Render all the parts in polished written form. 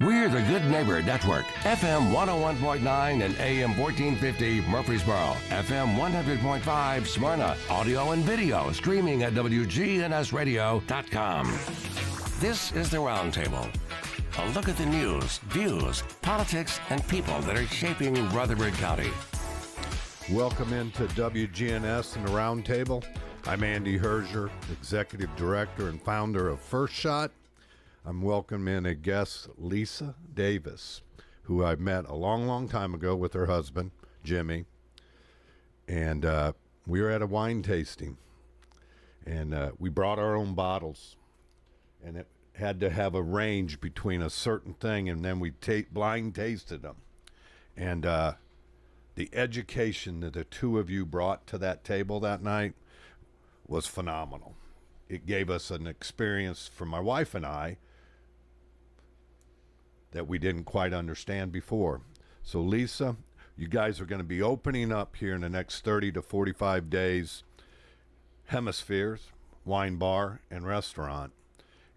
We're the Good Neighbor Network, FM 101.9 and AM 1450 Murfreesboro, FM 100.5 Smyrna, audio and video streaming at wgnsradio.com. This is the Roundtable. A look at the news, views, politics, and people that are shaping Rutherford County. Welcome into WGNS and the Roundtable. I'm Andy Herzier, Executive Director and founder of First Shot. I'm welcoming a guest, Lisa Davis, who I met a long time ago with her husband, Jimmy. And we were at a wine tasting. And we brought our own bottles. And it had to have a range between a certain thing, and then we blind tasted them. And the education that the two of you brought to that table that night was phenomenal. It gave us an experience for my wife and I that we didn't quite understand before. So Lisa, you guys are going to be opening up here in the next 30 to 45 days Hemisphere's wine bar and restaurant.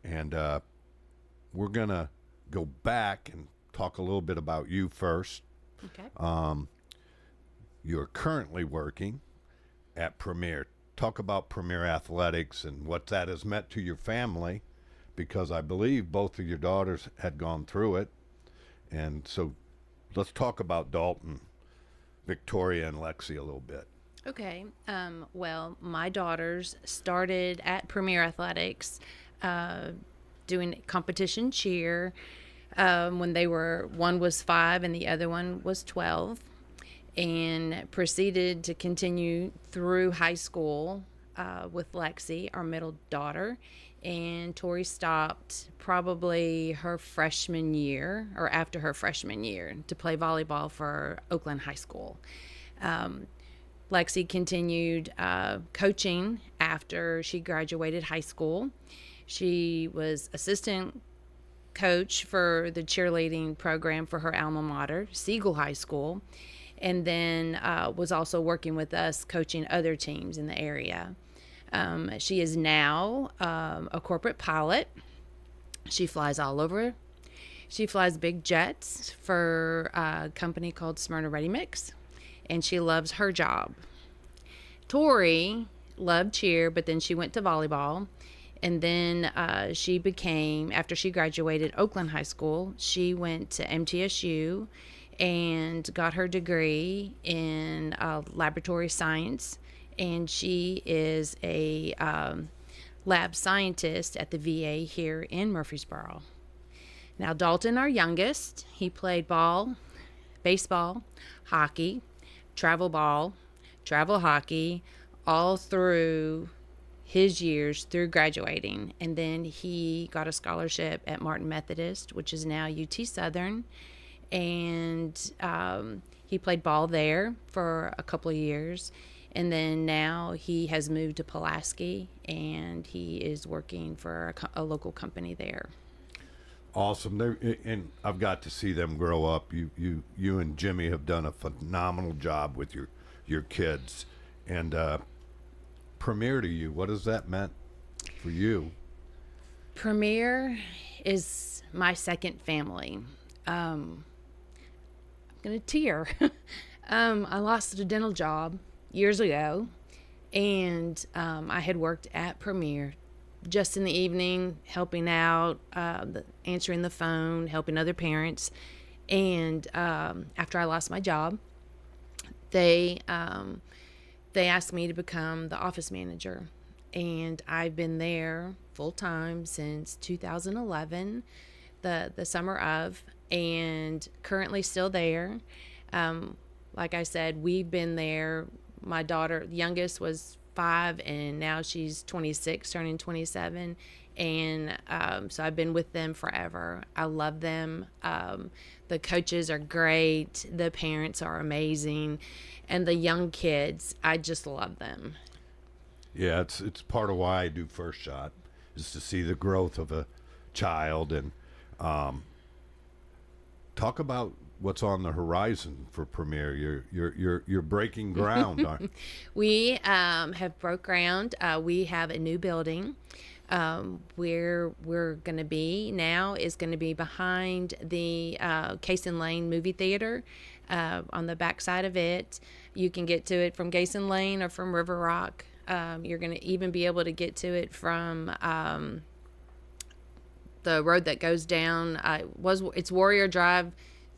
And we're going to go back and talk a little bit about you first. Okay. You're currently working at Premier. Talk about Premier Athletics and what that has meant to your family, because I believe both of your daughters had gone through it. And so let's talk about Dalton, Victoria, and Lexi a little bit. Okay. Well, my daughters started at Premier Athletics doing competition cheer when one was 5 and the other one was 12, and proceeded to continue through high school with Lexi, our middle daughter. And Tori stopped probably her freshman year or after her freshman year to play volleyball for Oakland High School. Lexi continued coaching after she graduated high school. She was assistant coach for the cheerleading program for her alma mater, Siegel High School, and then was also working with us coaching other teams in the area. She is now a corporate pilot. She flies all over. She flies big jets for a company called Smyrna Ready Mix, and she loves her job. Tori loved cheer, but then she went to volleyball, and then she became, after she graduated Oakland High School, she went to MTSU and got her degree in laboratory science. And she is a lab scientist at the VA here in Murfreesboro. Now, Dalton, our youngest, he played ball, baseball, hockey, travel hockey, all through his years through graduating. And then he got a scholarship at Martin Methodist, which is now UT Southern. And he played ball there for a couple of years. And then now he has moved to Pulaski, and he is working for a local company there. Awesome. And I've got to see them grow up. You and Jimmy have done a phenomenal job with your kids. And Premier to you, what has that meant for you? Premier is my second family. I'm going to tear. I lost a dental job years ago, and I had worked at Premier just in the evening, helping out, answering the phone, helping other parents. And after I lost my job, they asked me to become the office manager, and I've been there full time since 2011, the summer of, and currently still there. Like I said, we've been there. My daughter, youngest, was 5, and now she's 26, turning 27. And so I've been with them forever. I love them. The coaches are great. The parents are amazing. And the young kids, I just love them. Yeah, it's part of why I do First Shot, is to see the growth of a child. And talk about what's on the horizon for Premier. You're breaking ground, aren't you? We have broke ground. We have a new building Where we're going to be now is going to be behind the Cason Lane movie theater. On the back side of it, you can get to it from Cason Lane or from River Rock. You're going to even be able to get to it from the road that goes down. It's Warrior Drive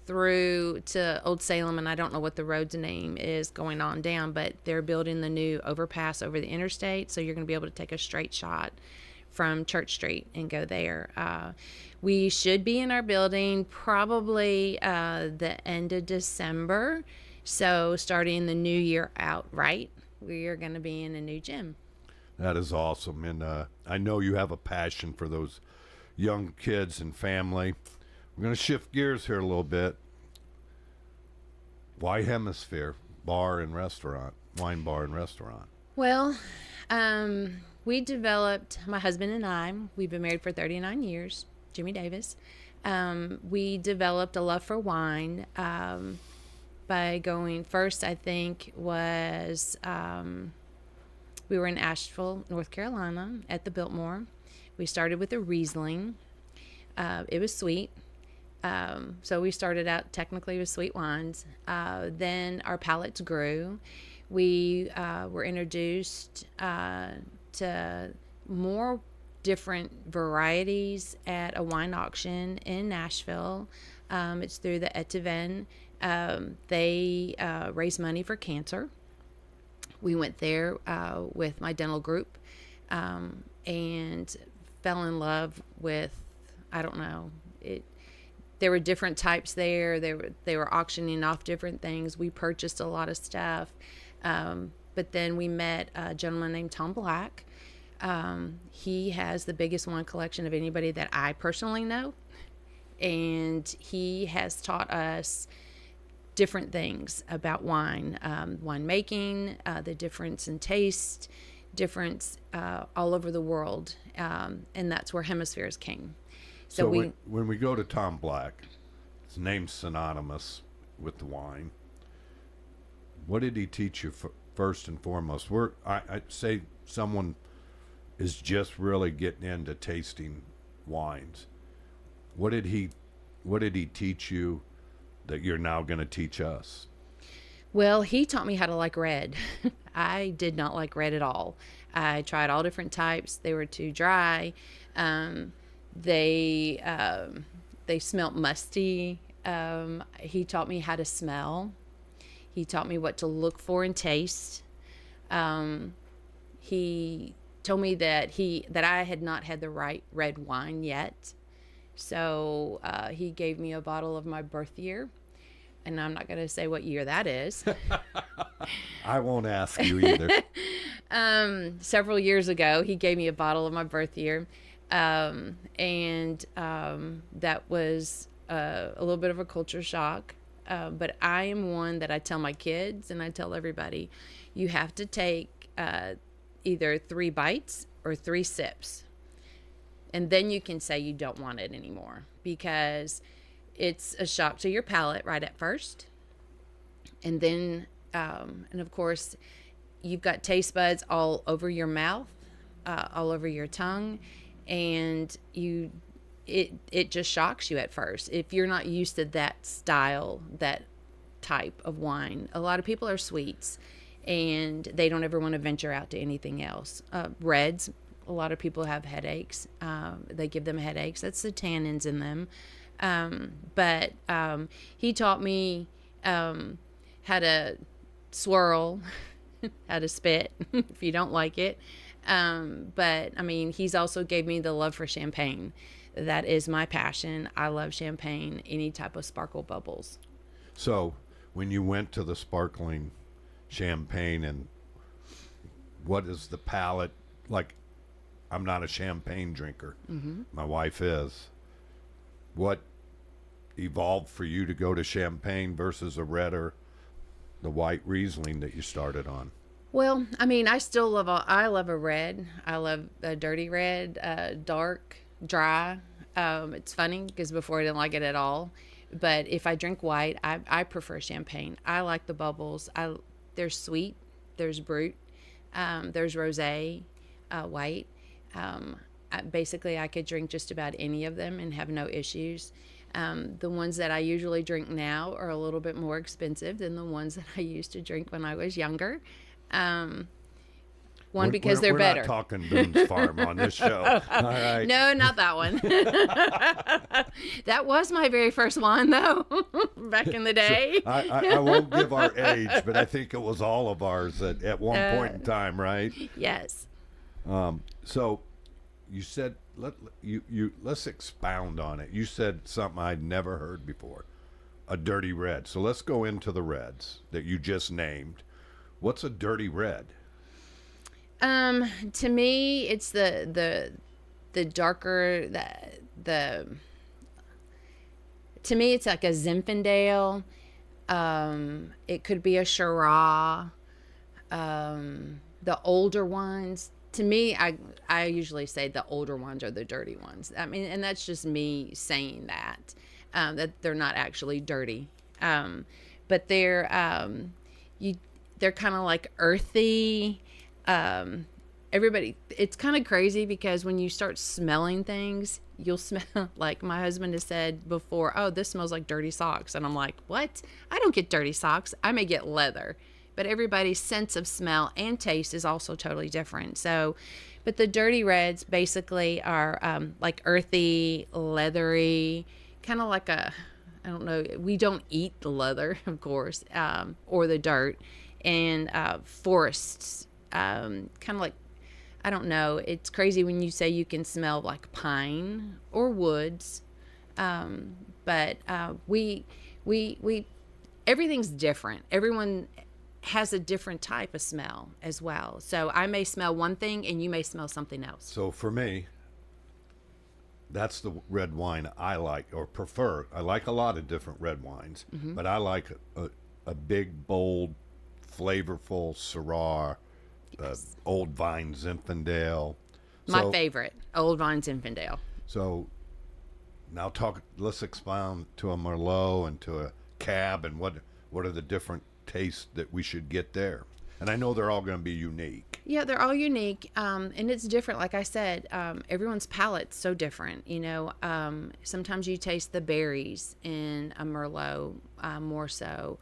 through to Old Salem, and I don't know what the road's name is going on down, but they're building the new overpass over the interstate, so you're going to be able to take a straight shot from Church Street and go there. We should be in our building probably the end of December, so starting the new year out right, we are going to be in a new gym. That is awesome, and I know you have a passion for those young kids and family. We're going to shift gears here a little bit. Why Hemisphere Bar and Restaurant, Wine Bar and Restaurant? Well, we developed, my husband and I, we've been married for 39 years, Jimmy Davis. We developed a love for wine by going, first I think was, we were in Asheville, North Carolina at the Biltmore. We started with a Riesling. It was sweet. So we started out technically with sweet wines. Then our palates grew. We were introduced to more different varieties at a wine auction in Nashville. It's through the Etienne. They raise money for cancer. We went there with my dental group and fell in love with, I don't know, there were different types there. They were auctioning off different things. We purchased a lot of stuff. But then we met a gentleman named Tom Black. He has the biggest wine collection of anybody that I personally know. And he has taught us different things about wine, wine making, the difference in taste, difference all over the world. And that's where Hemispheres came. So when we go to Tom Black, his name's synonymous with the wine. What did he teach you first and foremost? I'd say someone is just really getting into tasting wines. What did he teach you that you're now going to teach us? Well, he taught me how to like red. I did not like red at all. I tried all different types. They were too dry. They smelt musty. He taught me how to smell. He taught me what to look for and taste. He told me that I had not had the right red wine yet. So he gave me a bottle of my birth year. And I'm not going to say what year that is. I won't ask you either. Several years ago, he gave me a bottle of my birth year. That was a little bit of a culture shock. But I am one that I tell my kids and I tell everybody, you have to take either 3 bites or 3 sips. And then you can say you don't want it anymore, because it's a shock to your palate right at first. And then, and of course, you've got taste buds all over your mouth, all over your tongue. And it just shocks you at first if you're not used to that style, that type of wine. A lot of people are sweets and they don't ever want to venture out to anything else. Reds, a lot of people have headaches. They give them headaches. That's the tannins in them. But he taught me how to swirl, how to spit if you don't like it. But I mean, he's also gave me the love for champagne. That is my passion. I love champagne, any type of sparkle bubbles. So when you went to the sparkling champagne, and what is the palate like? I'm not a champagne drinker. Mm-hmm. My wife is. What evolved for you to go to champagne versus a red or the white Riesling that you started on? Well, I mean, I love a red. I love a dirty red, dark, dry. It's funny because before I didn't like it at all. But if I drink white, I prefer champagne. I like the bubbles. There's sweet, there's brut, there's rosé, white. basically I could drink just about any of them and have no issues. The ones that I usually drink now are a little bit more expensive than the ones that I used to drink when I was younger. Because they're better. We're not talking Boone's Farm on this show. All right. No, not that one. That was my very first wine, though, back in the day. So I won't give our age, but I think it was all of ours at one point in time, right? Yes. So you said, let's expound on it. You said something I'd never heard before, a dirty red. So let's go into the reds that you just named. What's a dirty red? To me, it's the darker, to me, it's like a Zinfandel. It could be a Shiraz. The older ones, to me, I usually say the older ones are the dirty ones. I mean, and that's just me saying that they're not actually dirty. But they're kind of like earthy. It's kind of crazy because when you start smelling things, you'll smell, like my husband has said before, oh, this smells like dirty socks. And I'm like, what? I don't get dirty socks. I may get leather. But everybody's sense of smell and taste is also totally different. So, but the dirty reds basically are like earthy, leathery, kind of like I don't know, we don't eat the leather, of course, or the dirt, and forests. Kind of like, I don't know, it's crazy when you say you can smell like pine or woods, but we everything's different. Everyone has a different type of smell as well. So I may smell one thing and you may smell something else. So for me, that's the red wine I like or prefer. I like a lot of different red wines, but I like a big, bold, flavorful Syrah. Old Vine Zinfandel. My favorite, Old Vine Zinfandel. So now let's expound to a Merlot and to a Cab, and what are the different tastes that we should get there? And I know they're all going to be unique. Yeah, they're all unique, and it's different. Like I said, everyone's palate's so different. You know, sometimes you taste the berries in a Merlot more so.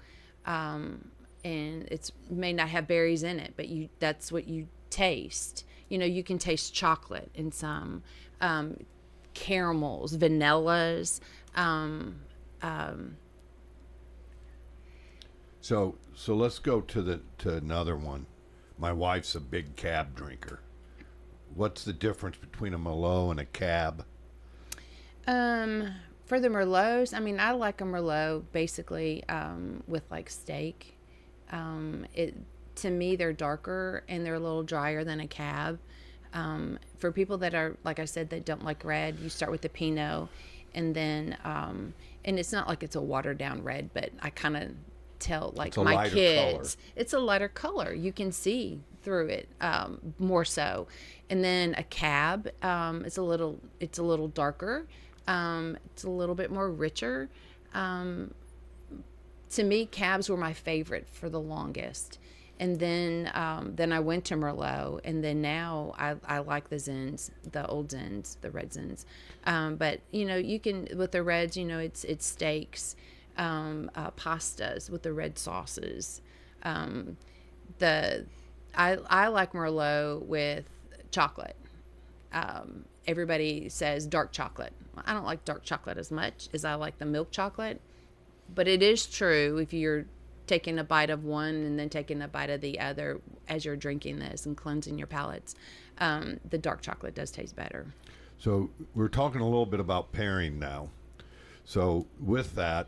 And it may not have berries in it, but that's what you taste. You know, you can taste chocolate in some, caramels, vanillas. So let's go to another one. My wife's a big Cab drinker. What's the difference between a Merlot and a Cab? For the Merlots, I mean, I like a Merlot basically with like steak. To me, they're darker and they're a little drier than a Cab. For people that are, like I said, that don't like red, you start with the Pinot, and then and it's not like it's a watered down red, but I kind of tell, like, my kids, it's a lighter color. You can see through it more so. And then a Cab, it's a little darker. It's a little bit more richer. To me, Cabs were my favorite for the longest. And then I went to Merlot, and then now I like the Zins, the old Zins, the red Zins. But, you know, you can, with the reds, you know, it's steaks, pastas with the red sauces. I like Merlot with chocolate. Everybody says dark chocolate. I don't like dark chocolate as much as I like the milk chocolate. But it is true, if you're taking a bite of one and then taking a bite of the other as you're drinking this and cleansing your palates, the dark chocolate does taste better. So we're talking a little bit about pairing now. So with that,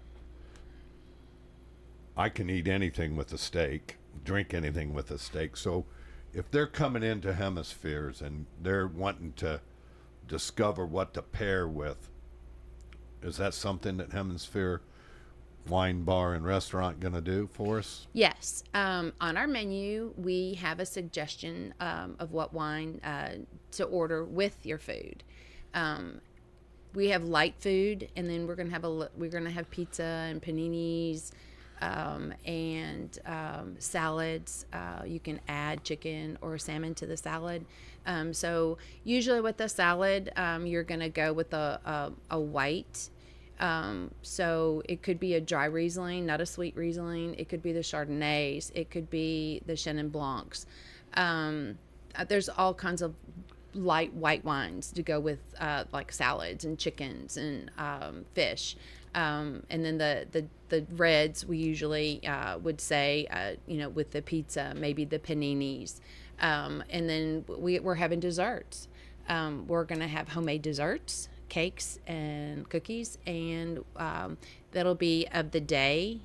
I can eat anything with a steak, drink anything with a steak. So if they're coming into Hemispheres and they're wanting to discover what to pair with, is that something that Hemisphere Wine Bar and Restaurant going to do for us? Yes. On our menu, we have a suggestion of what wine to order with your food. We have light food, and then we're gonna have pizza and paninis, and salads. You can add chicken or salmon to the salad. So usually with the salad, you're going to go with a white. So it could be a dry Riesling, not a sweet Riesling. It could be the Chardonnays. It could be the Chenin Blancs. There's all kinds of light white wines to go with like salads and chickens and fish. And then the reds we usually would say, with the pizza, maybe the paninis. And then we're having desserts. We're going to have homemade desserts, cakes and cookies, and that'll be of the day.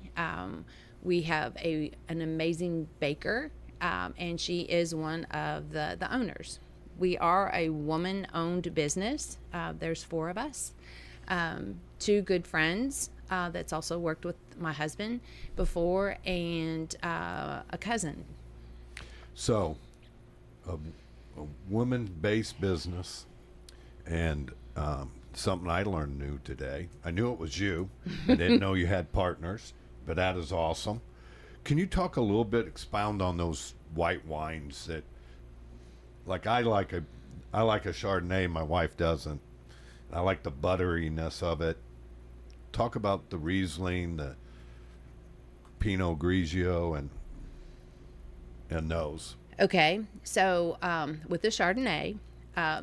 We have an amazing baker, and she is one of the owners. We are a woman-owned business. There's 4 of us. 2 good friends that's also worked with my husband before, and a cousin. So, a woman-based business, and something I learned new today. I knew it was you. I didn't know you had partners, but that is awesome. Can you talk a little bit, expound on those white wines that, like I like a Chardonnay, my wife doesn't. I like the butteriness of it. Talk about the Riesling, the Pinot Grigio, and those. Okay, so with the Chardonnay,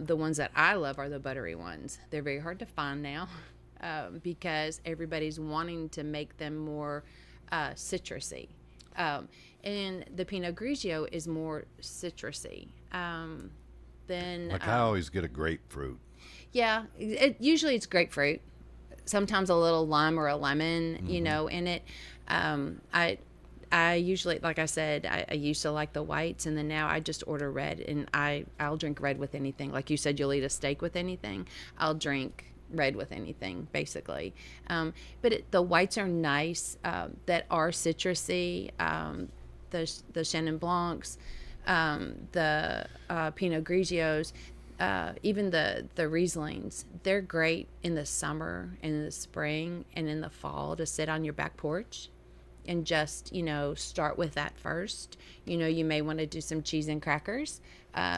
the ones that I love are the buttery ones. They're very hard to find now because everybody's wanting to make them more citrusy. And the Pinot Grigio is more citrusy. I always get a grapefruit. Yeah, usually it's grapefruit. Sometimes a little lime or a lemon, in it. I usually, like I said, I used to like the whites, and then now I just order red, and I'll drink red with anything. Like you said, you'll eat a steak with anything. I'll drink red with anything, basically. But the whites are nice, that are citrusy. The Chenin Blancs, the Pinot Grigios, even the Rieslings, they're great in the summer, in the spring, and in the fall to sit on your back porch and just, start with that first. You may want to do some cheese and crackers,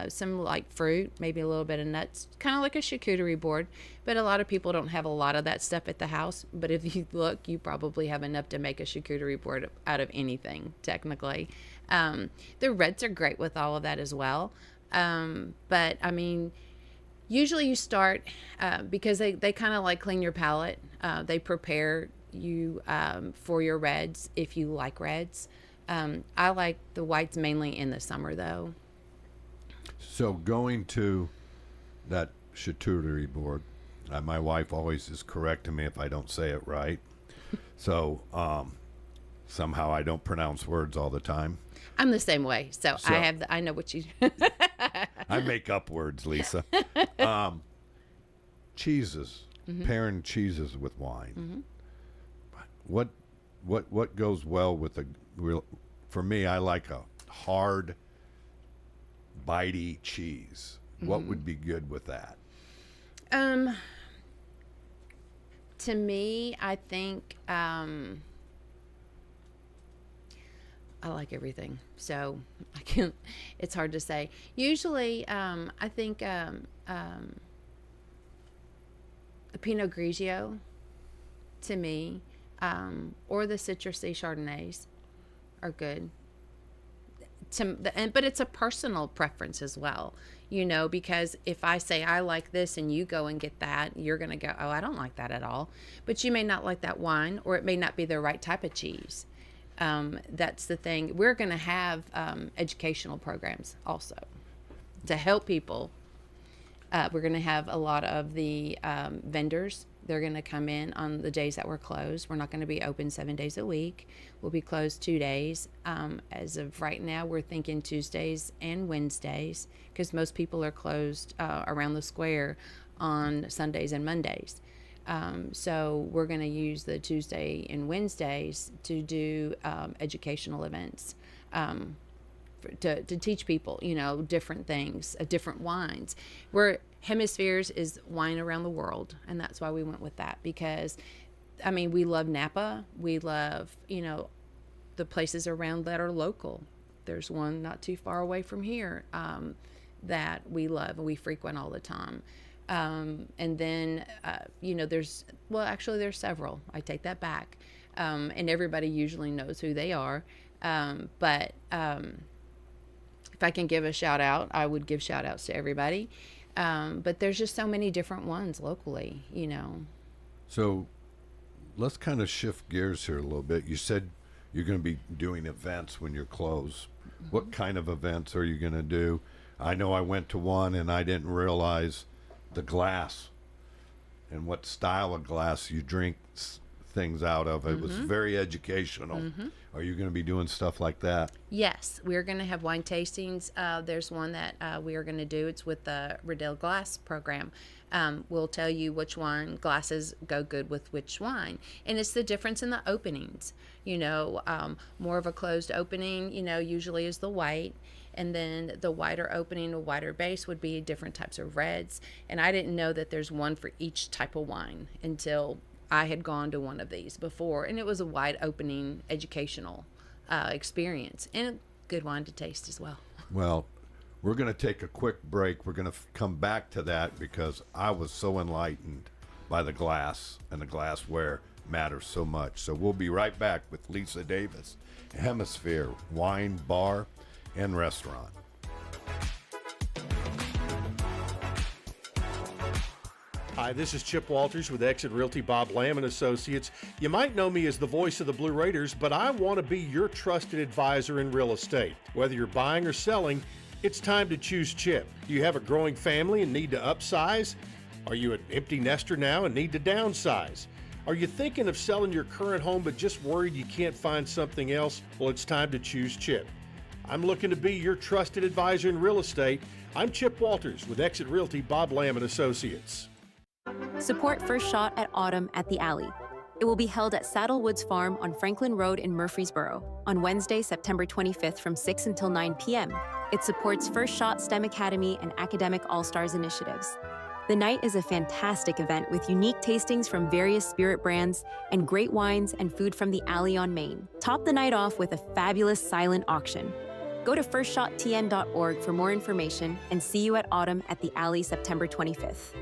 some like fruit, maybe a little bit of nuts, kind of like a charcuterie board. But a lot of people don't have a lot of that stuff at the house. But if you look, you probably have enough to make a charcuterie board out of anything, technically. The reds are great with all of that as well. But I mean, usually you start, because they kind of like clean your palate. They prepare you for your reds if you like reds. I like the whites mainly in the summer though. So going to that charcuterie board, my wife always is correcting me if I don't say it right. So somehow I don't pronounce words all the time. I'm the same way. So I know what you I make up words, Lisa. Cheeses, pairing cheeses with wine. What goes well with for me, I like a hard, bitey cheese. What would be good with that? To me, I think I like everything, so it's hard to say. Usually, I think a Pinot Grigio, to me, or the citrusy Chardonnays are good. But it's a personal preference as well, because if I say I like this and you go and get that, you're going to go, oh, I don't like that at all. But you may not like that wine, or it may not be the right type of cheese. That's the thing. We're going to have educational programs also to help people. We're going to have a lot of the vendors. They're going to come in on the days that we're closed. We're not going to be open 7 days a week. We'll be closed 2 days. As of right now, we're thinking Tuesdays and Wednesdays, because most people are closed around the square on Sundays and Mondays. So we're going to use the Tuesday and Wednesdays to do educational events, to teach people, different things, different wines. Hemispheres is wine around the world, and that's why we went with that, because, we love Napa. We love, the places around that are local. There's one not too far away from here that we love and we frequent all the time. And then, there's several. I take that back. And everybody usually knows who they are. But if I can give a shout out, I would give shout outs to everybody. But there's just so many different ones locally, So let's kind of shift gears here a little bit. You said you're going to be doing events when you're closed. Mm-hmm. What kind of events are you going to do? I know I went to one and I didn't realize the glass and what style of glass you drink things out of. It was very educational. Are you going to be doing stuff like that? Yes, we're going to have wine tastings. There's one that we are going to do. It's with the Riddell Glass program. We'll tell you which wine glasses go good with which wine. And it's the difference in the openings. More of a closed opening, usually is the white. And then the wider opening, a wider base would be different types of reds. And I didn't know that there's one for each type of wine until I had gone to one of these before. And it was a wide opening educational experience and a good wine to taste as well. Well, we're going to take a quick break. We're going to come back to that because I was so enlightened by the glass, and the glassware matters so much. So we'll be right back with Lisa Davis, Hemisphere Wine Bar and Restaurant. Hi, this is Chip Walters with Exit Realty Bob Lamb & Associates. You might know me as the voice of the Blue Raiders, but I want to be your trusted advisor in real estate. Whether you're buying or selling, it's time to choose Chip. Do you have a growing family and need to upsize? Are you an empty nester now and need to downsize? Are you thinking of selling your current home but just worried you can't find something else? Well, it's time to choose Chip. I'm looking to be your trusted advisor in real estate. I'm Chip Walters with Exit Realty Bob Lamb & Associates. Support First Shot at Autumn at the Alley. It will be held at Saddle Woods Farm on Franklin Road in Murfreesboro on Wednesday, September 25th from 6 until 9 p.m. It supports First Shot STEM Academy and Academic All-Stars initiatives. The night is a fantastic event with unique tastings from various spirit brands and great wines and food from the Alley on Main. Top the night off with a fabulous silent auction. Go to firstshottn.org for more information and see you at Autumn at the Alley September 25th.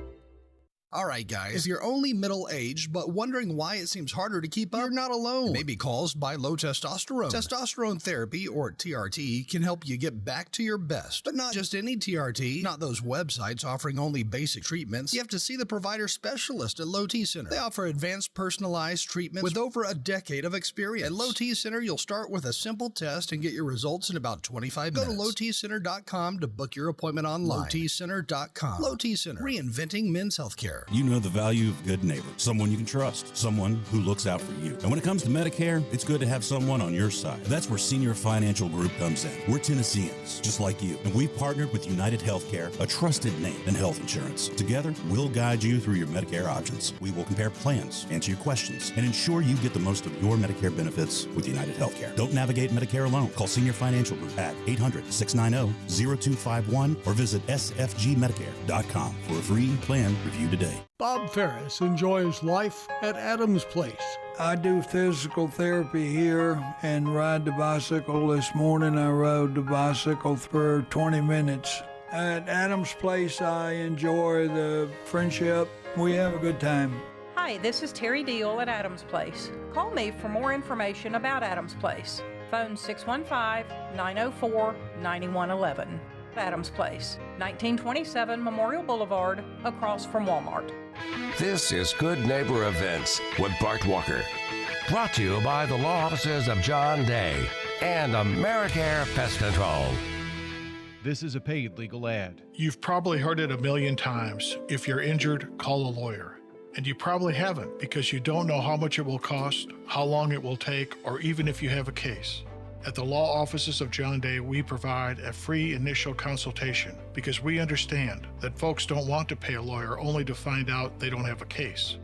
All right, guys, if you're only middle-aged but wondering why it seems harder to keep up, you're not alone. It may be caused by low testosterone. Testosterone therapy, or TRT, can help you get back to your best. But not just any TRT, not those websites offering only basic treatments. You have to see the provider specialist at Low T Center. They offer advanced personalized treatments with over a decade of experience. At Low T Center, you'll start with a simple test and get your results in about 25 minutes. Go to lowtcenter.com to book your appointment online. lowtcenter.com. Low T Center, reinventing men's healthcare. You know the value of good neighbor, someone you can trust, someone who looks out for you. And when it comes to Medicare, it's good to have someone on your side. That's where Senior Financial Group comes in. We're Tennesseans, just like you, and we've partnered with United Healthcare, a trusted name in health insurance. Together, we'll guide you through your Medicare options. We will compare plans, answer your questions, and ensure you get the most of your Medicare benefits with United Healthcare. Don't navigate Medicare alone. Call Senior Financial Group at 800-690-0251 or visit sfgmedicare.com for a free plan review today. Bob Ferris enjoys life at Adams Place. I do physical therapy here and ride the bicycle. This morning I rode the bicycle for 20 minutes. At Adams Place, I enjoy the friendship. We have a good time. Hi, this is Terry Deal at Adams Place. Call me for more information about Adams Place. Phone 615-904-9111. Adams Place, 1927 Memorial Boulevard, across from Walmart. This is Good Neighbor Events with Bart Walker. Brought to you by the law offices of John Day and Americare Pest Control. This is a paid legal ad. You've probably heard it a million times. If you're injured, call a lawyer. And you probably haven't because you don't know how much it will cost, how long it will take, or even if you have a case. At the law offices of John Day, we provide a free initial consultation because we understand that folks don't want to pay a lawyer only to find out they don't have a case.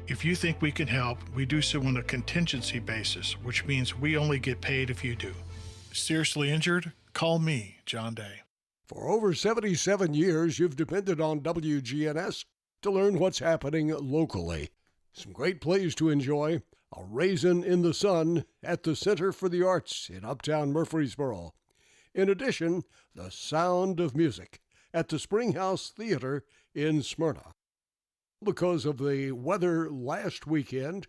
If you think we can help, we do so on a contingency basis, which means we only get paid if you do. Seriously injured? Call me, John Day. For over 77 years, you've depended on WGNS to learn what's happening locally. Some great plays to enjoy, a raisin in the sun at the Center for the Arts in Uptown Murfreesboro. In addition, the Sound of Music at the Springhouse Theater in Smyrna. Because of the weather last weekend,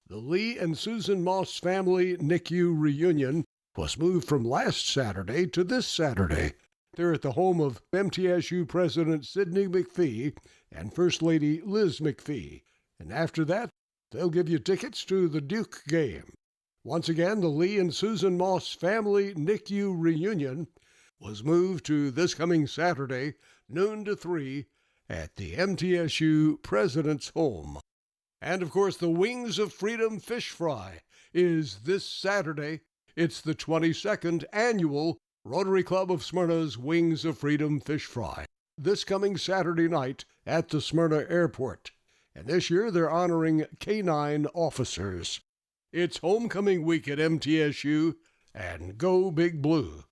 the Lee and Susan Moss family NICU reunion was moved from last Saturday to this Saturday. They're at the home of MTSU President Sidney McPhee and First Lady Liz McPhee. And after that, they'll give you tickets to the Duke game. Once again, the Lee and Susan Moss family NICU reunion was moved to this coming Saturday, noon to 3, at the MTSU President's Home. And of course, the Wings of Freedom Fish Fry is this Saturday. It's the 22nd annual Rotary Club of Smyrna's Wings of Freedom Fish Fry, this coming Saturday night at the Smyrna Airport. And this year they're honoring K-9 officers. It's homecoming week at MTSU, and go Big Blue.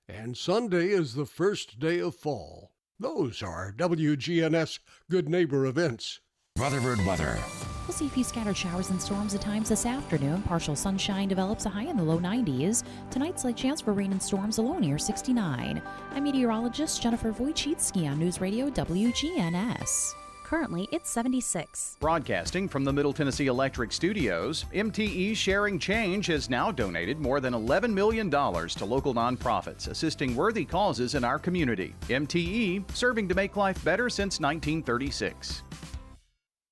And Sunday is the first day of fall. Those are WGNS Good Neighbor events. Rutherford weather. We'll see a few scattered showers and storms at times this afternoon. Partial sunshine develops, a high in the low 90s. Tonight's slight chance for rain and storms, a low near 69. I'm meteorologist Jennifer Wojcicki on News Radio WGNS. Currently, it's 76. Broadcasting from the Middle Tennessee Electric Studios, MTE Sharing Change has now donated more than $11 million to local nonprofits, assisting worthy causes in our community. MTE, serving to make life better since 1936.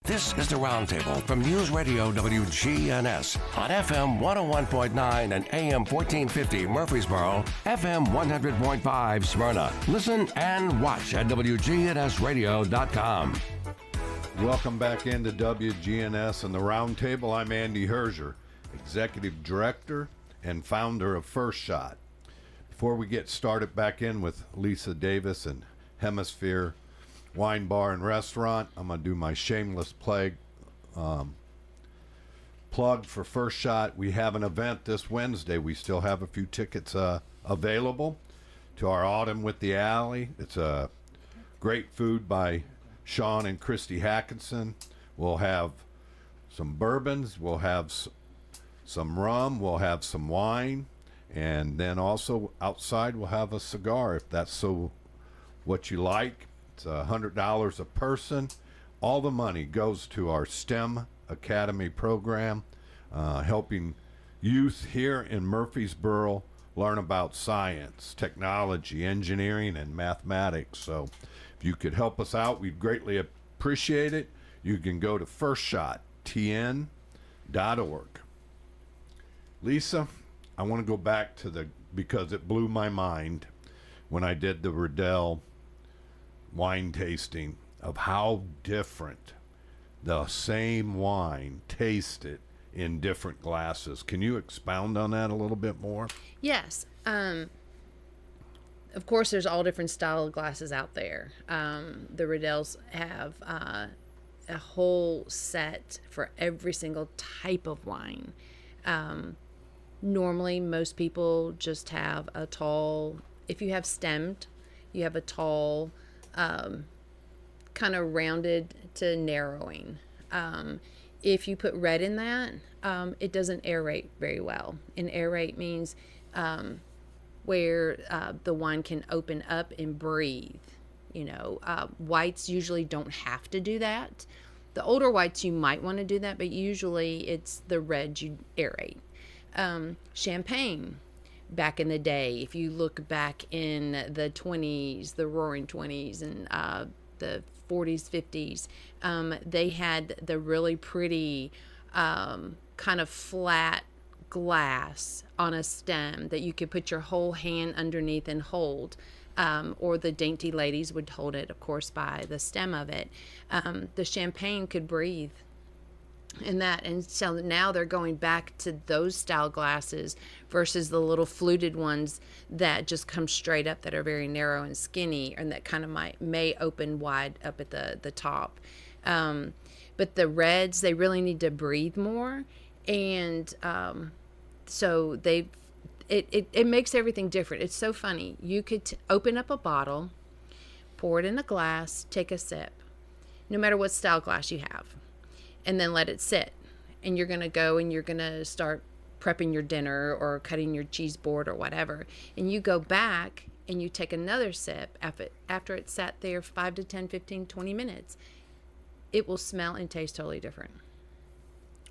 This is the Roundtable from News Radio WGNS on FM 101.9 and AM 1450 Murfreesboro, FM 100.5 Smyrna. Listen and watch at wgnsradio.com. Welcome back into WGNS and the Roundtable. I'm Andy Herzier, Executive Director and founder of First Shot. Before we get started back in with Lisa Davis and Hemisphere Wine Bar and Restaurant, I'm going to do my shameless plug for First Shot. We have an event this Wednesday. We still have a few tickets available to our Autumn with the Alley. It's a great food by Sean and Christy Hackinson. We'll have some bourbons. We'll have some rum. We'll have some wine. And then also outside we'll have a cigar if that's so what you like. It's $100 a person. All the money goes to our STEM Academy program, helping youth here in Murfreesboro learn about science, technology, engineering, and mathematics. So if you could help us out, we'd greatly appreciate it. You can go to firstshottn.org. Lisa, I want to go back to because it blew my mind when I did the Riddell wine tasting of how different the same wine tasted in different glasses. Can you expound on that a little bit more? Yes. Of course, there's all different style of glasses out there. The Riddells have a whole set for every single type of wine. Normally, most people just have a tall, if you have stemmed, you have a tall, kind of rounded to narrowing. If you put red in that, it doesn't aerate very well. And aerate means where the wine can open up and breathe. You know, whites usually don't have to do that. The older whites, you might want to do that, but usually it's the red you aerate. Champagne. Back in the day, if you look back in the 20s, the roaring 20s and the 40s, 50s, they had the really pretty kind of flat glass on a stem that you could put your whole hand underneath and hold. Or the dainty ladies would hold it, of course, by the stem of it. The champagne could breathe. And so now they're going back to those style glasses versus the little fluted ones that just come straight up, that are very narrow and skinny, and that kind of may open wide up at the top. But the reds, they really need to breathe more, and so it makes everything different. It's so funny. You could open up a bottle, pour it in a glass, take a sip, no matter what style glass you have, and then let it sit. and you're going to go and you're going to start prepping your dinner or cutting your cheese board or whatever, and you go back and you take another sip after it's sat there 5 to 10, 15, 20 minutes, it will smell and taste totally different.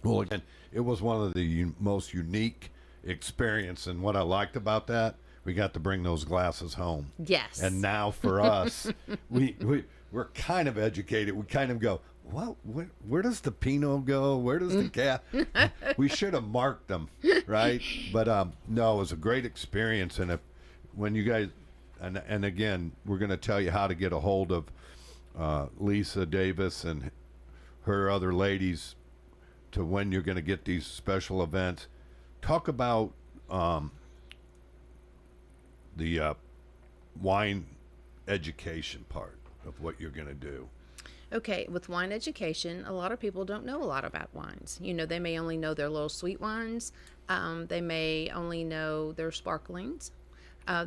Well, again, it was one of the most unique experience, and what I liked about that, we got to bring those glasses home. Yes. And now for us, we're kind of educated. We kind of go, what? Where does the Pinot go? Where does the Cab? We should have marked them, right? But no, it was a great experience. And when you guys, and again, we're going to tell you how to get a hold of Lisa Davis and her other ladies to when you're going to get these special events. Talk about the wine education part of what you're going to do. Okay, with wine education, a lot of people don't know a lot about wines. You know, they may only know their little sweet wines. They may only know their sparklings.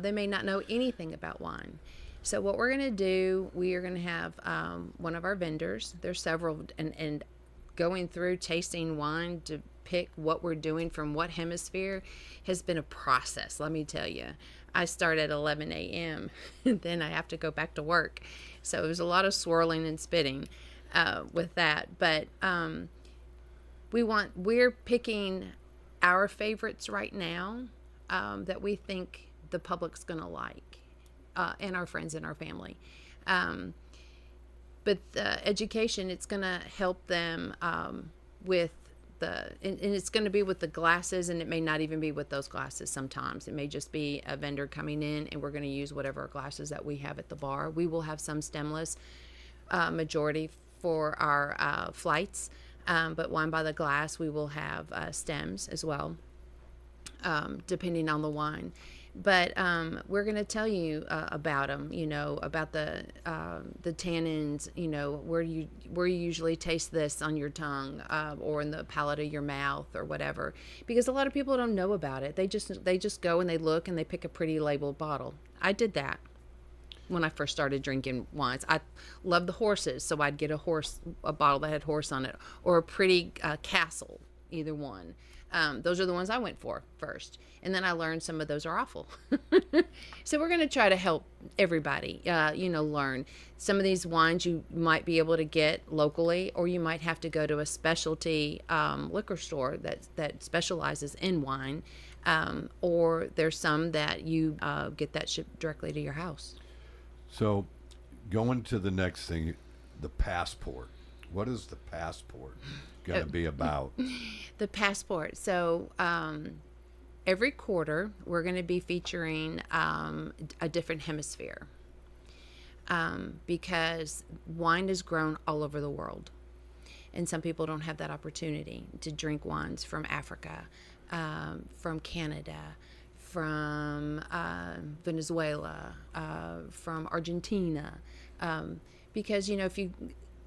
They may not know anything about wine. So what we're going to do, we are going to have one of our vendors. There's several, and going through tasting wine to pick what we're doing from what hemisphere has been a process, let me tell you. I start at 11 a.m. and then I have to go back to work. So it was a lot of swirling and spitting with that. But we're picking our favorites right now that we think the public's going to like, and our friends and our family. But the education, it's going to help them with and it's going to be with the glasses, and it may not even be with those glasses sometimes. It may just be a vendor coming in, and we're going to use whatever glasses that we have at the bar. We will have some stemless, majority for our flights, but wine by the glass, we will have stems as well, depending on the wine. But we're going to tell you about them, you know, about the tannins, you know, where you usually taste this on your tongue or in the palate of your mouth or whatever, because a lot of people don't know about it. They just go and they look and they pick a pretty labeled bottle. I did that when I first started drinking wines. I loved the horses, so I'd get a bottle that had horse on it, or a pretty castle, either one. Those are the ones I went for first. And then I learned some of those are awful. So we're going to try to help everybody, learn. Some of these wines you might be able to get locally, or you might have to go to a specialty liquor store that specializes in wine. Or there's some that you get that shipped directly to your house. So going to the next thing, the passport. What is the passport going to be about? The passport. So every quarter we're going to be featuring a different hemisphere, because wine is grown all over the world, and some people don't have that opportunity to drink wines from Africa, from Canada, from Venezuela, from Argentina, because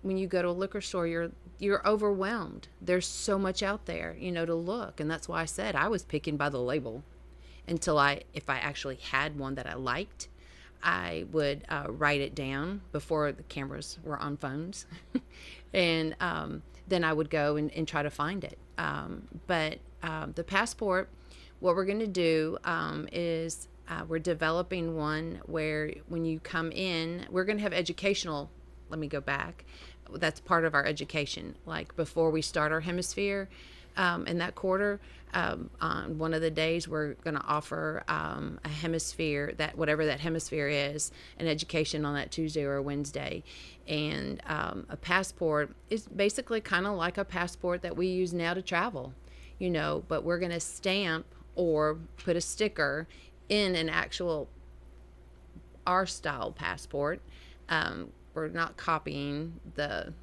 when you go to a liquor store, you're overwhelmed. There's so much out there, to look. And that's why I said I was picking by the label until if I actually had one that I liked, I would write it down before the cameras were on phones. And then I would go and try to find it. But the passport, what we're going to do is we're developing one where when you come in, we're going to have educational. Let me go back. That's part of our education. Like before we start our hemisphere in that quarter, on one of the days we're going to offer a hemisphere, that whatever that hemisphere is, an education on that Tuesday or Wednesday. And a passport is basically kind of like a passport that we use now to travel, but we're going to stamp or put a sticker in an actual our style passport. We're not copying the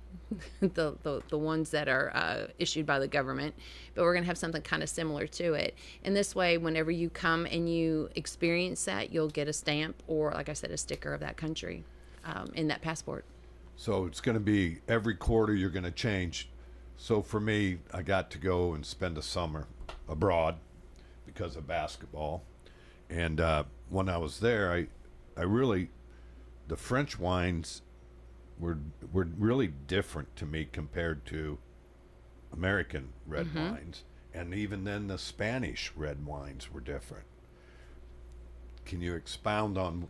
ones that are issued by the government, but we're going to have something kind of similar to it. And this way, whenever you come and you experience that, you'll get a stamp or, like I said, a sticker of that country in that passport. So it's going to be every quarter you're going to change. So for me, I got to go and spend a summer abroad because of basketball. And when I was there, I really, the French wines were really different to me compared to American red wines, and even then the Spanish red wines were different. Can you expound on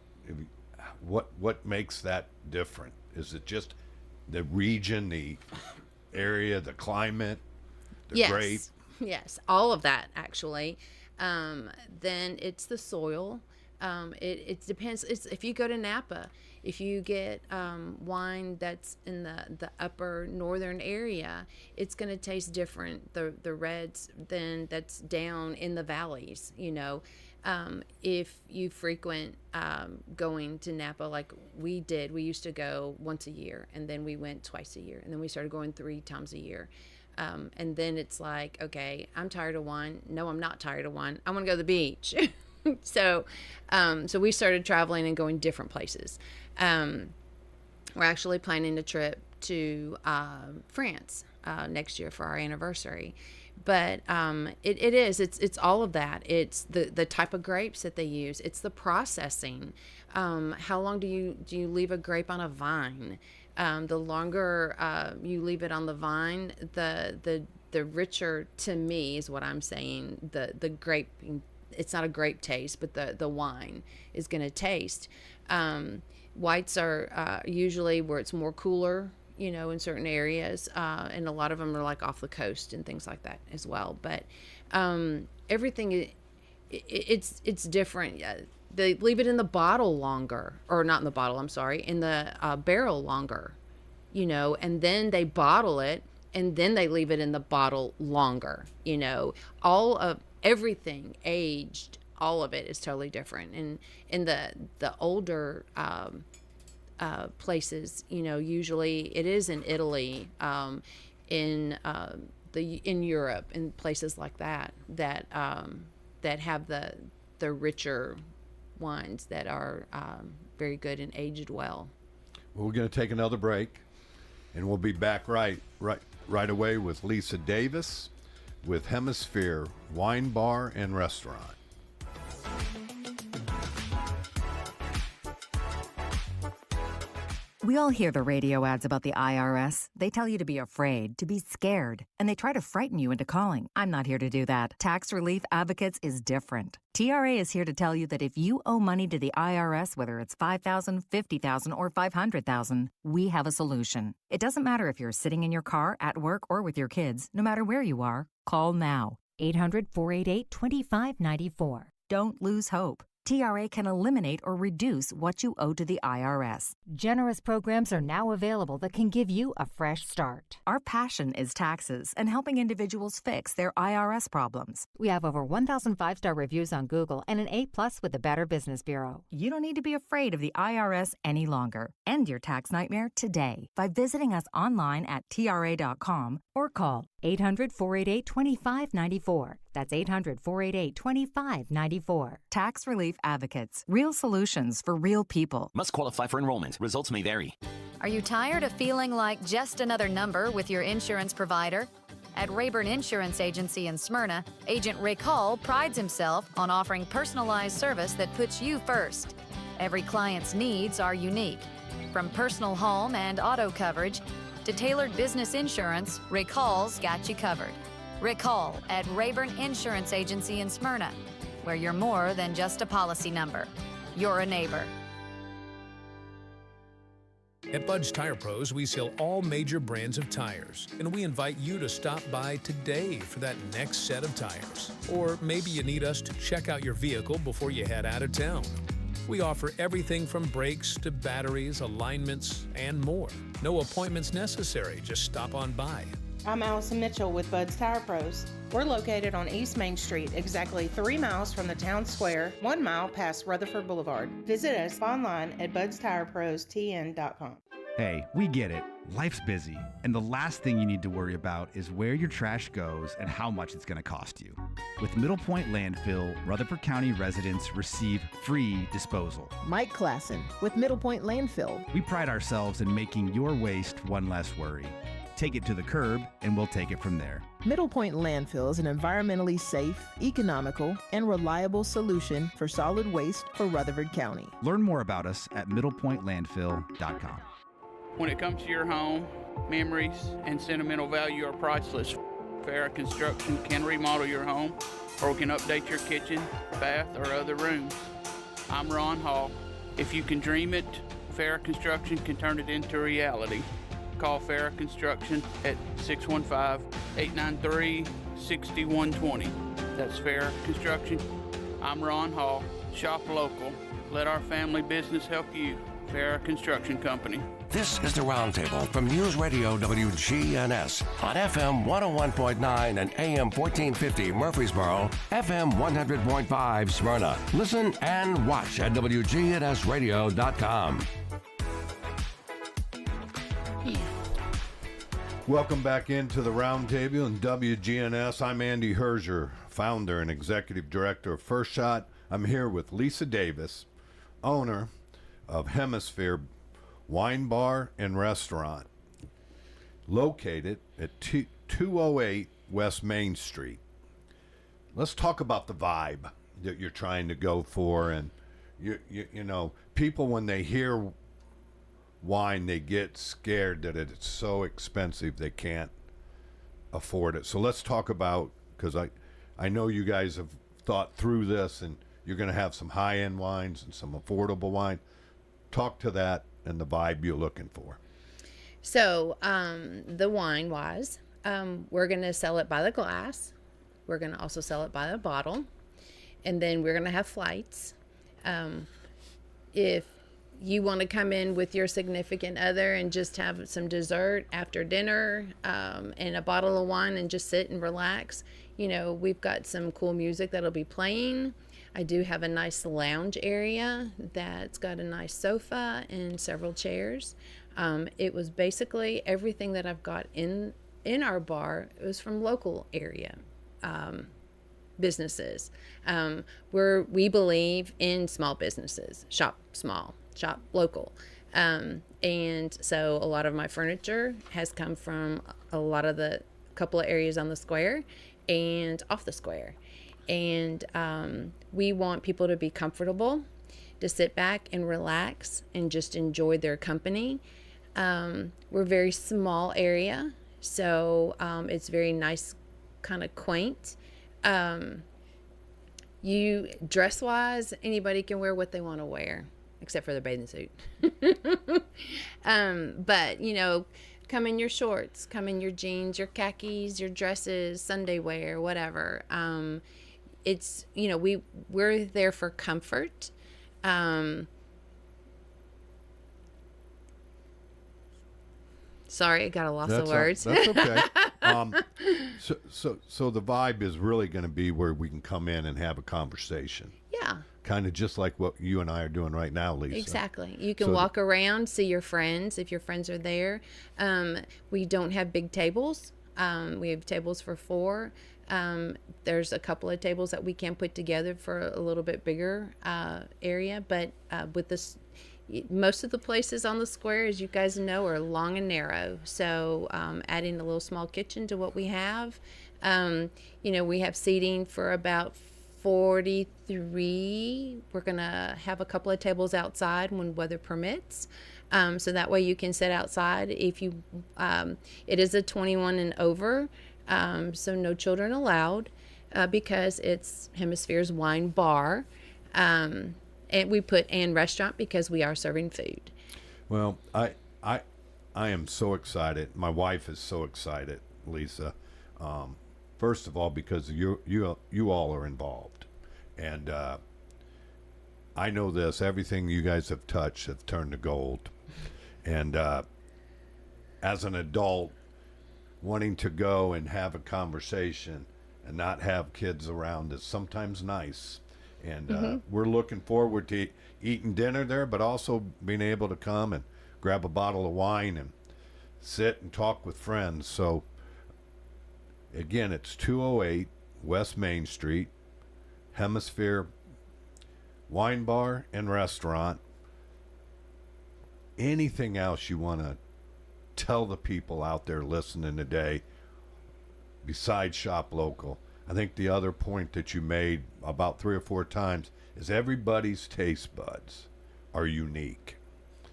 what makes that different? Is it just the region, the area, the climate, the grape? Yes, all of that actually. Then it's the soil. It depends. If you go to Napa, if you get wine that's in the upper northern area, it's going to taste different, the reds, than that's down in the valleys, you know. If you frequent going to Napa like we did, we used to go once a year, and then we went twice a year, and then we started going 3 times a year. And then it's like, okay, I'm tired of wine. No, I'm not tired of wine. I want to go to the beach. So we started traveling and going different places. We're actually planning a trip to France next year for our anniversary. But it's all of that. It's the type of grapes that they use. It's the processing. How long do you leave a grape on a vine? The longer you leave it on the vine, the richer, to me, is what I'm saying, the grape. It's not a grape taste, but the wine is going to taste. Whites are usually where it's more cooler, you know, in certain areas, and a lot of them are like off the coast and things like that as well. But everything, it's different. They leave it in the bottle longer, or not in the bottle, I'm sorry, in the barrel longer, you know, and then they bottle it, and then they leave it in the bottle longer, you know. All of everything aged, all of it is totally different. And in the older places, you know, usually it is in Italy, in Europe, in places like that have the richer wines that are very good and aged well. Well, we're going to take another break, and we'll be back right away with Lisa Davis with Hemisphere Wine Bar and Restaurant. We all hear the radio ads about the IRS. They tell you to be afraid, to be scared, and they try to frighten you into calling. I'm not here to do that. Tax Relief Advocates is different. TRA is here to tell you that if you owe money to the IRS, whether it's $5,000, $50,000, or $500,000, we have a solution. It doesn't matter if you're sitting in your car, at work, or with your kids. No matter where you are, call now. 800-488-2594. Don't lose hope. TRA can eliminate or reduce what you owe to the IRS. Generous programs are now available that can give you a fresh start. Our passion is taxes and helping individuals fix their IRS problems. We have over 1,000 5-star reviews on Google and an A+ with the Better Business Bureau. You don't need to be afraid of the IRS any longer. End your tax nightmare today by visiting us online at TRA.com or call 800-488-2594. That's 800-488-2594. Tax Relief Advocates. Real solutions for real people. Must qualify for enrollment. Results may vary. Are you tired of feeling like just another number with your insurance provider? At Rayburn Insurance Agency in Smyrna, Agent Rick Hall prides himself on offering personalized service that puts you first. Every client's needs are unique. From personal home and auto coverage to tailored business insurance, Rick Hall's got you covered. Rick Hall at Rayburn Insurance Agency in Smyrna, where you're more than just a policy number. You're a neighbor. At Bud's Tire Pros, we sell all major brands of tires, and we invite you to stop by today for that next set of tires. Or maybe you need us to check out your vehicle before you head out of town. We offer everything from brakes to batteries, alignments, and more. No appointments necessary, just stop on by. I'm Allison Mitchell with Bud's Tire Pros. We're located on East Main Street, exactly 3 miles from the town square, 1 mile past Rutherford Boulevard. Visit us online at budstirepros.tn.com. Hey, we get it. Life's busy, and the last thing you need to worry about is where your trash goes and how much it's going to cost you. With Middle Point Landfill, Rutherford County residents receive free disposal. Mike Klassen with Middle Point Landfill. We pride ourselves in making your waste one less worry. Take it to the curb, and we'll take it from there. Middle Point Landfill is an environmentally safe, economical, and reliable solution for solid waste for Rutherford County. Learn more about us at middlepointlandfill.com. When it comes to your home, memories and sentimental value are priceless. Farrah Construction can remodel your home, or we can update your kitchen, bath, or other rooms. I'm Ron Hall. If you can dream it, Farrah Construction can turn it into reality. Call Farrah Construction at 615-893-6120. That's Farrah Construction. I'm Ron Hall. Shop local. Let our family business help you. Farrah Construction Company. This is the Roundtable from News Radio WGNS on FM 101.9 and AM 1450 Murfreesboro, FM 100.5 Smyrna. Listen and watch at wgnsradio.com. Welcome back into the Roundtable in WGNS. I'm Andy Herger, founder and executive director of First Shot. I'm here with Lisa Davis, owner of Hemisphere Wine Bar and Restaurant, located at 208 West Main Street. Let's talk about the vibe that you're trying to go for. And you know, people, when they hear wine, they get scared that it's so expensive they can't afford it. So let's talk about, because I know you guys have thought through this, and you're going to have some high-end wines and some affordable wine. Talk to that and the vibe you're looking for. So the wine-wise, we're going to sell it by the glass. We're going to also sell it by the bottle. And then we're going to have flights. If you want to come in with your significant other and just have some dessert after dinner and a bottle of wine and just sit and relax, you know, we've got some cool music that'll be playing. I do have a nice lounge area that's got a nice sofa and several chairs. It was basically everything that I've got in our bar. It was from local area businesses. We believe in small businesses. Shop small, shop local. And so a lot of my furniture has come from a couple of areas on the square and off the square. And we want people to be comfortable, to sit back and relax and just enjoy their company. We're a very small area, so it's very nice, kind of quaint. You dress-wise, anybody can wear what they want to wear, except for their bathing suit. But, you know, come in your shorts, come in your jeans, your khakis, your dresses, Sunday wear, whatever. It's, you know, we're there for comfort. Sorry, I got a loss of words. That's okay. So the vibe is really going to be where we can come in and have a conversation. Yeah. Kind of just like what you and I are doing right now, Lisa. Exactly. You can walk around, see your friends if your friends are there. We don't have big tables. We have tables for 4. There's a couple of tables that we can put together for a little bit bigger area, but with this, most of the places on the square, as you guys know, are long and narrow. So adding a little small kitchen to what we have, you know, we have seating for about 43. We're gonna have a couple of tables outside when weather permits. So that way you can sit outside if you, it is a 21 and over, so no children allowed, because it's Hemisphere's wine bar. And we put and restaurant because we are serving food. Well, I am so excited. My wife is so excited, Lisa. First of all, because you all are involved, and I know this. Everything you guys have touched have turned to gold. And as an adult, wanting to go and have a conversation and not have kids around is sometimes nice. And we're looking forward to eating dinner there, but also being able to come and grab a bottle of wine and sit and talk with friends. So, again, it's 208 West Main Street, Hemisphere Wine Bar and Restaurant. Anything else you want to tell the people out there listening today besides shop local? I think the other point that you made about 3 or 4 times is everybody's taste buds are unique.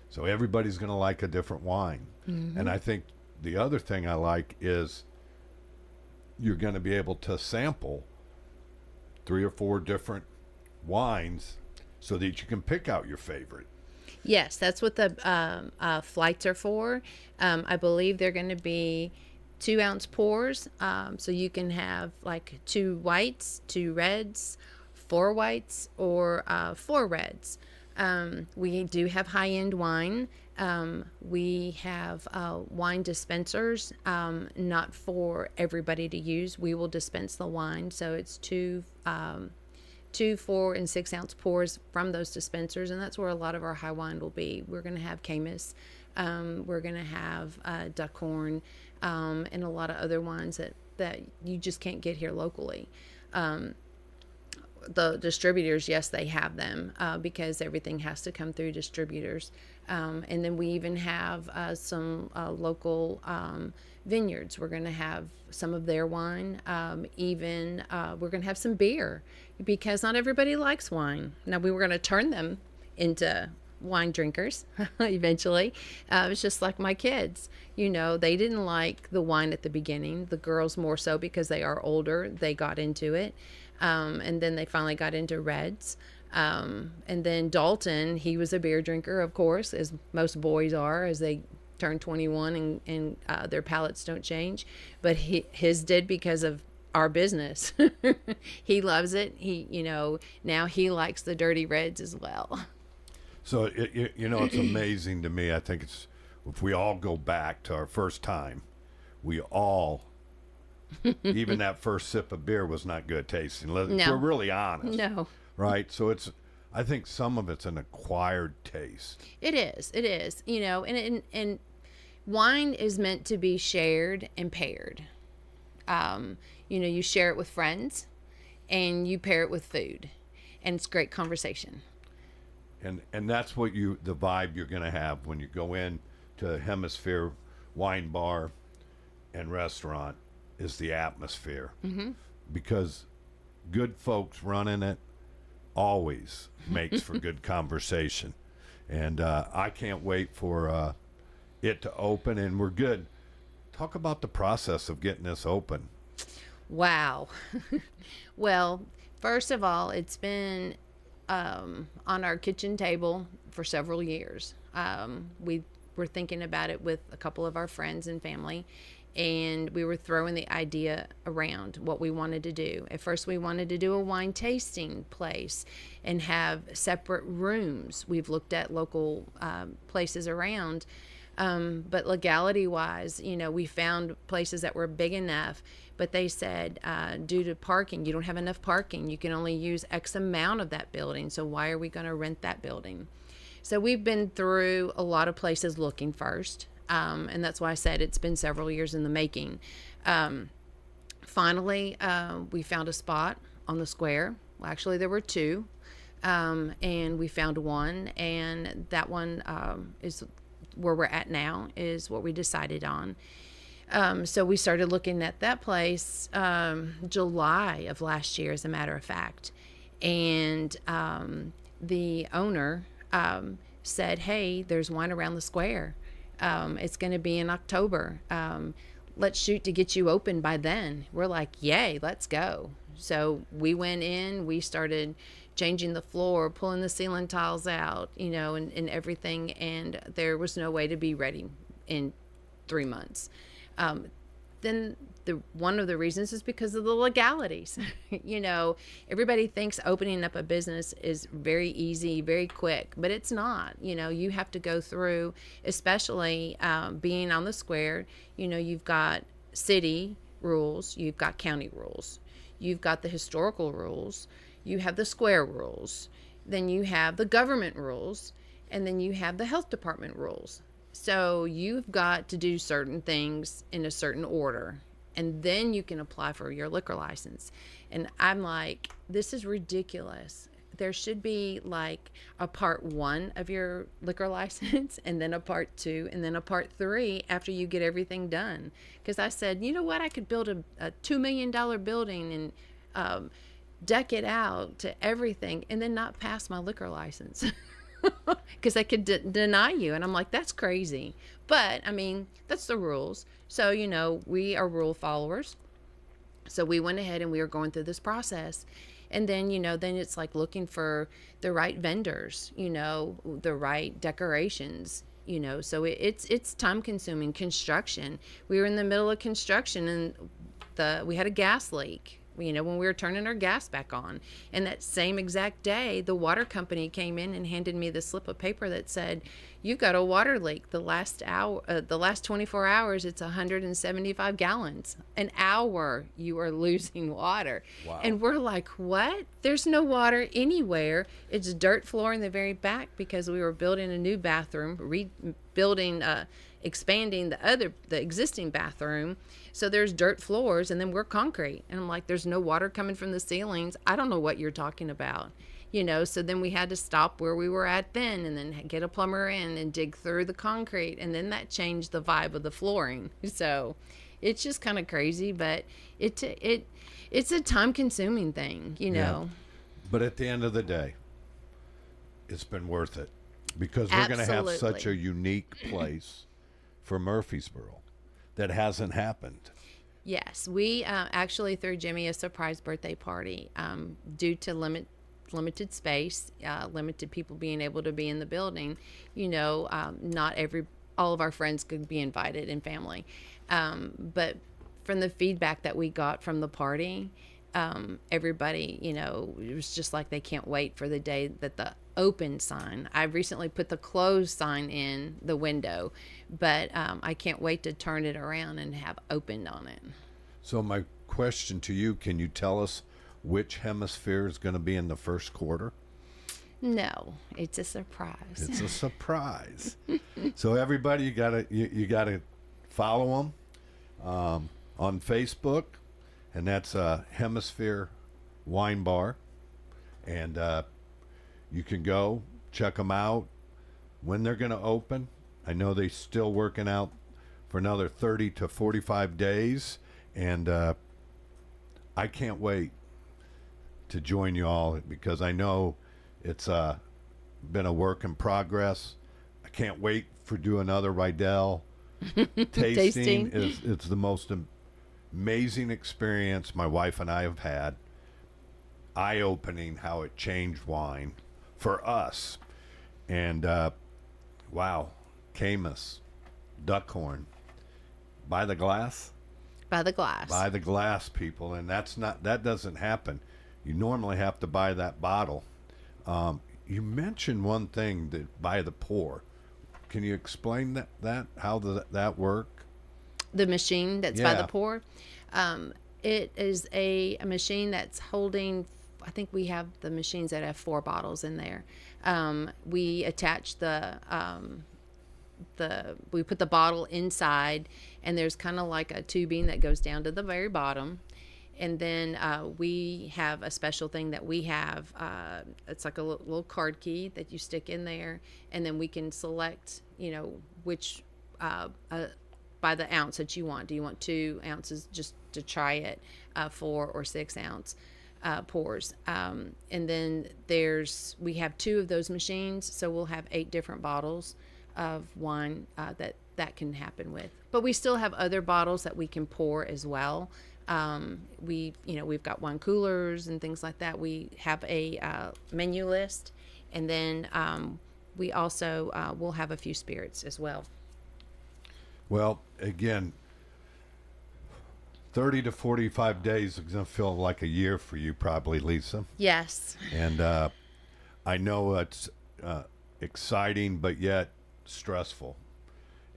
So everybody's going to like a different wine. Mm-hmm. And I think the other thing I like is you're going to be able to sample 3 or 4 different wines so that you can pick out your favorite. Yes, that's what the flights are for. I believe they're going to be 2-ounce pours, so you can have like 2 whites, 2 reds, 4 whites, or 4 reds. We do have high-end wine. We have wine dispensers, not for everybody to use. We will dispense the wine, so it's 2, 4, and 6-ounce pours from those dispensers, and that's where a lot of our high wine will be. We're going to have Camus, we're going to have Duckhorn, and a lot of other wines that you just can't get here locally. The distributors, yes, they have them because everything has to come through distributors. And then we even have some local vineyards. We're going to have some of their wine. We're going to have some beer because not everybody likes wine. Now, we were going to turn them into wine drinkers eventually. It's just like my kids. You know, they didn't like the wine at the beginning. The girls more so because they are older. They got into it. And then they finally got into reds. And then Dalton, he was a beer drinker, of course, as most boys are as they turn 21 and their palates don't change. But his did because of our business. He loves it. Now he likes the dirty reds as well. So, it's amazing to me. I think if we all go back to our first time, we all... even that first sip of beer was not good tasting. If we're really honest. No. Right? So I think some of it's an acquired taste. It is. And wine is meant to be shared and paired. You share it with friends and you pair it with food, and it's great conversation. And that's what the vibe you're going to have when you go in to Hemisphere Wine Bar and Restaurant. Is the atmosphere. Mm-hmm. Because good folks running it always makes for good conversation. And I can't wait for it to open, and we're good. Talk about the process of getting this open. Wow. Well, first of all, it's been on our kitchen table for several years. We were thinking about it with a couple of our friends and family, and we were throwing the idea around what we wanted to do. At first, we wanted to do a wine tasting place and have separate rooms. We've looked at local places around, but legality-wise, we found places that were big enough, but they said due to parking, you don't have enough parking. You can only use X amount of that building, so why are we going to rent that building? So we've been through a lot of places looking first. And that's why I said it's been several years in the making. Finally, we found a spot on the square. Well, actually, there were 2, and we found one, and that one is where we're at now, is what we decided on. So we started looking at that place July of last year, as a matter of fact. And the owner said, hey, there's wine around the square. It's going to be in October. Let's shoot to get you open by then. We're like, yay, let's go. So we went in, we started changing the floor, pulling the ceiling tiles out, and everything. And there was no way to be ready in 3 months. Then one of the reasons is because of the legalities. Everybody thinks opening up a business is very easy, very quick, but it's not. You have to go through, especially being on the square. You've got city rules, you've got county rules, you've got the historical rules, you have the square rules, then you have the government rules, and then you have the health department rules. So you've got to do certain things in a certain order, and then you can apply for your liquor license. And I'm like, this is ridiculous. There should be like a part 1 of your liquor license, and then a part 2, and then a part 3 after you get everything done. Because I said, you know what, I could build a $2 million building and deck it out to everything, and then not pass my liquor license. Because they could deny you. And I'm like, that's crazy. But, that's the rules. So, we are rule followers. So we went ahead and we were going through this process. And then, then it's like looking for the right vendors, the right decorations, so it's time consuming. Construction. We were in the middle of construction and we had a gas leak, when we were turning our gas back on. And that same exact day, the water company came in and handed me the slip of paper that said, "You've got a water leak. The last 24 hours, it's 175 gallons. An hour you are losing water." Wow. And we're like, what? There's no water anywhere. It's dirt floor in the very back because we were building a new bathroom, expanding the existing bathroom. So there's dirt floors, and then we're concrete. And I'm like, there's no water coming from the ceilings. I don't know what you're talking about. So then we had to stop where we were at then and then get a plumber in and dig through the concrete. And then that changed the vibe of the flooring. So it's just kind of crazy, but it's a time consuming thing, Yeah. But at the end of the day, it's been worth it because we're going to have such a unique place for Murfreesboro that hasn't happened. Yes, we actually threw Jimmy a surprise birthday party due to limited space, limited people being able to be in the building. Not all of our friends could be invited and family, but from the feedback that we got from the party, everybody, it was just like they can't wait for the day that the open sign. I recently put the closed sign in the window, but I can't wait to turn it around and have opened on it. So my question to you, can you tell us which hemisphere is going to be in the first quarter? No, it's a surprise. It's a surprise. So everybody, you gotta follow them on Facebook, and that's Hemisphere Wine Bar, and you can go check them out when they're going to open. I know they're still working out for another 30 to 45 days, and I can't wait to join you all because I know it's been a work in progress. I can't wait for do another Rydell tasting. It's the most amazing experience my wife and I have had. Eye-opening how it changed wine for us. And wow, Camus, Duckhorn, by the glass. By the glass. By the glass, people, and that doesn't happen. You normally have to buy that bottle. You mentioned one thing, that by the pour. Can you explain that how does that work? The machine that's by the pour. It is a machine that's holding. I think we have the machines that have 4 bottles in there. We attach we put the bottle inside, and there's kind of like a tubing that goes down to the very bottom. And then we have a special thing that we have. It's like a little card key that you stick in there, and then we can select, which by the ounce that you want. Do you want 2 ounces just to try it, 4 or 6 ounce pours? And then we have 2 of those machines, so we'll have 8 different bottles of wine that can happen with. But we still have other bottles that we can pour as well. We've got wine coolers and things like that. We have a menu list, and then we also will have a few spirits as well. Well, again, 30 to 45 days is going to feel like a year for you, probably, Lisa. Yes. And I know it's exciting, but yet stressful.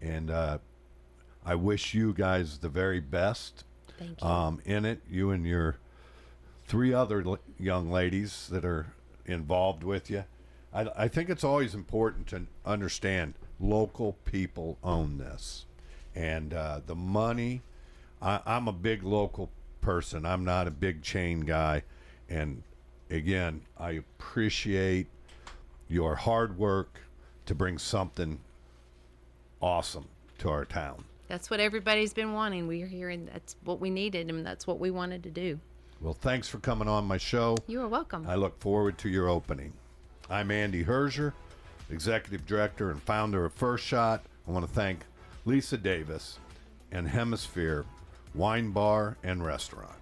And I wish you guys the very best. Thank you. In it, you and your 3 other young ladies that are involved with you. I think it's always important to understand local people own this. And the money, I'm a big local person. I'm not a big chain guy. And again, I appreciate your hard work to bring something awesome to our town. That's what everybody's been wanting. We're here, and that's what we needed, and that's what we wanted to do. Well, thanks for coming on my show. You are welcome. I look forward to your opening. I'm Andy Herzier, Executive Director and founder of First Shot. I want to thank Lisa Davis and Hemisphere Wine Bar and Restaurant.